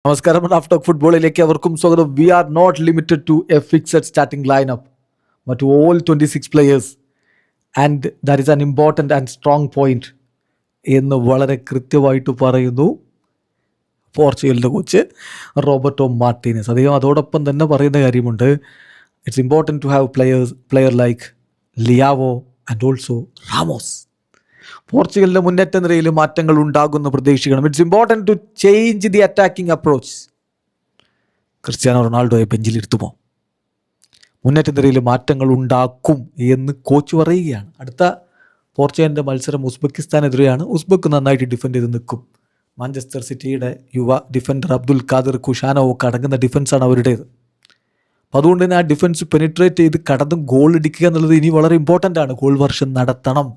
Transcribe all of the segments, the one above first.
നമസ്കാരം, Raf talk ഫുട്ബോളിലേക്ക് അവർക്കും സ്വാഗതം. We are not limited to a fixed starting lineup but to all 26 players and that is an important and strong point എന്ന് വളരെ കൃത്യമായിട്ട് പറയുന്നു പോർച്ചുഗലിൻ്റെ കോച്ച് റോബർട്ടോ മാർട്ടീനസ്. അദ്ദേഹം അതോടൊപ്പം തന്നെ പറയുന്ന കാര്യമുണ്ട്, it's important to have player like Leao and also Ramos. പോർച്ചുഗലിൻ്റെ മുന്നേറ്റ നിരയിൽ മാറ്റങ്ങൾ ഉണ്ടാകുമെന്ന് പ്രതീക്ഷിക്കണം. It's important to change the attacking approach. Cristiano റൊണാൾഡോയെ ബെഞ്ചിലിരുത്തുമോ? മുന്നേറ്റ നിരയിൽ മാറ്റങ്ങൾ ഉണ്ടാക്കും എന്ന് കോച്ച് പറയുകയാണ്. അടുത്ത പോർച്ചുഗലിൻ്റെ മത്സരം ഉസ്ബെക്കിസ്ഥാനെതിരെയാണ്. ഉസ്ബെക്ക് നന്നായിട്ട് ഡിഫെൻഡ് ചെയ്ത് നിൽക്കും. മാഞ്ചസ്റ്റർ സിറ്റിയുടെ യുവ ഡിഫൻഡർ അബ്ദുൽ ഖാദിർ കുഷാനോവ് ഒക്കെ അടങ്ങുന്ന ഡിഫൻസാണ് അവരുടേത്. അപ്പോൾ അതുകൊണ്ട് തന്നെ ആ ഡിഫൻസ് പെനിട്രേറ്റ് ചെയ്ത് കടന്ന് ഗോൾ അടിക്കുക എന്നുള്ളത് ഇനി വളരെ ഇമ്പോർട്ടൻ്റ് ആണ്. ഗോൾ വർഷം നടത്തണം.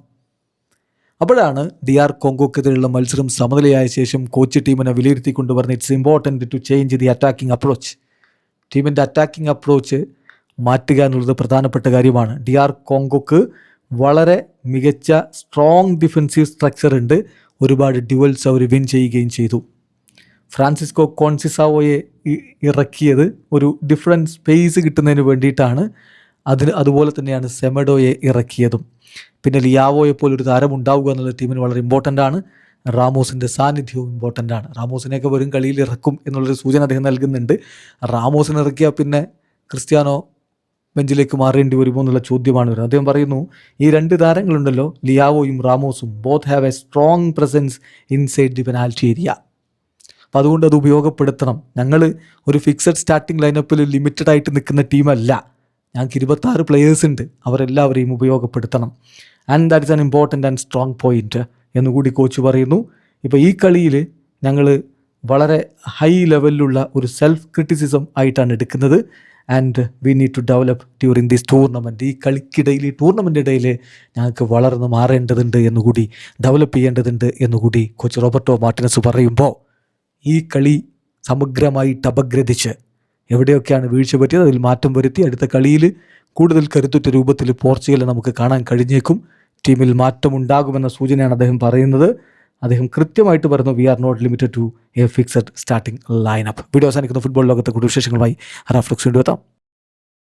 അപ്പോഴാണ് DR കോങ്കോക്കെതിരെയുള്ള മത്സരം സമനിലയായ ശേഷം കോച്ച് ടീമിനെ വിലയിരുത്തിക്കൊണ്ട് പറഞ്ഞ് it's important to change the attacking approach. ടീമിൻ്റെ അറ്റാക്കിംഗ് അപ്രോച്ച് മാറ്റുക എന്നുള്ളത് പ്രധാനപ്പെട്ട കാര്യമാണ്. DR കോങ്കോക്ക് വളരെ മികച്ച സ്ട്രോങ് ഡിഫൻസീവ് സ്ട്രക്ചർ ഉണ്ട്. ഒരുപാട് ഡ്യുവൽസ് അവർ വിൻ ചെയ്യുകയും ചെയ്തു. ഫ്രാൻസിസ്കോ കോൺസിസാവോയെ ഇറക്കിയത് ഒരു ഡിഫറൻറ്റ് സ്പേസ് കിട്ടുന്നതിന് വേണ്ടിയിട്ടാണ്. അതുപോലെ തന്നെയാണ് സെമഡോയെ ഇറക്കിയതും. പിന്നെ ലിയാവോയെ പോലൊരു താരം ഉണ്ടാവുക എന്നുള്ള ടീമിന് വളരെ ഇമ്പോർട്ടൻ്റ് ആണ്. റാമോസിൻ്റെ സാന്നിധ്യവും ഇമ്പോർട്ടൻ്റ് ആണ്. റാമോസിനെയൊക്കെ വരും കളിയിൽ ഇറക്കും എന്നുള്ളൊരു സൂചന അദ്ദേഹം നൽകുന്നുണ്ട്. റാമോസിനെ ഇറക്കിയാൽ പിന്നെ ക്രിസ്ത്യാനോ ബെഞ്ചിലേക്ക് മാറേണ്ടി വരുമോ എന്നുള്ള ചോദ്യമാണ് വരുന്നത്. അദ്ദേഹം പറയുന്നു, ഈ രണ്ട് താരങ്ങളുണ്ടല്ലോ, ലിയാവോയും റാമോസും, both have a strong presence inside the penalty area. അപ്പോൾ അതുകൊണ്ട് അത് ഉപയോഗപ്പെടുത്തണം. ഞങ്ങൾ ഒരു ഫിക്സഡ് സ്റ്റാർട്ടിംഗ് ലൈനപ്പിൽ ലിമിറ്റഡ് ആയിട്ട് നിൽക്കുന്ന ടീമല്ല. ഞങ്ങൾക്ക് 26 പ്ലെയേഴ്സ് ഉണ്ട്. അവരെല്ലാവരെയും ഉപയോഗപ്പെടുത്തണം. And that is an important and strong point എന്നുകൂടി കോച്ച് പറയുന്നു. ഇപ്പോൾ ഈ കളിയിൽ ഞങ്ങൾ വളരെ ഹൈ ലെവലിലുള്ള ഒരു സെൽഫ് ക്രിറ്റിസിസം ആയിട്ടാണ് എടുക്കുന്നത്. And we need to develop during this tournament. ഈ കളിക്കിടയിൽ, ഈ ടൂർണമെൻ്റ് ഇടയിൽ ഞങ്ങൾക്ക് വളർന്ന് മാറേണ്ടതുണ്ട് എന്നുകൂടി, ഡെവലപ്പ് ചെയ്യേണ്ടതുണ്ട് എന്നുകൂടി കോച്ച് റോബർട്ടോ മാർട്ടിനസ് പറയുമ്പോൾ, ഈ കളി സമഗ്രമായിട്ട് അപഗ്രഥിച്ച് എവിടെയൊക്കെയാണ് വീഴ്ച പറ്റിയത് അതിൽ മാറ്റം വരുത്തി അടുത്ത കളിയിൽ കൂടുതൽ കരുത്തുറ്റ രൂപത്തിൽ പോർച്ചുഗലിനെ നമുക്ക് കാണാൻ കഴിഞ്ഞേക്കും. ടീമിൽ മാറ്റമുണ്ടാകുമെന്ന സൂചനയാണ് അദ്ദേഹം പറയുന്നത്. അദ്ദേഹം കൃത്യമായിട്ട് പറഞ്ഞു, we are not limited to a fixed starting lineup. Video അവസാനിക്കുന്ന ഫുട്ബോൾ ലോകത്തെ കൂടുതൽ വിശേഷങ്ങളുമായി റാഫ് ടോക്സ് വീണ്ടും എത്താം.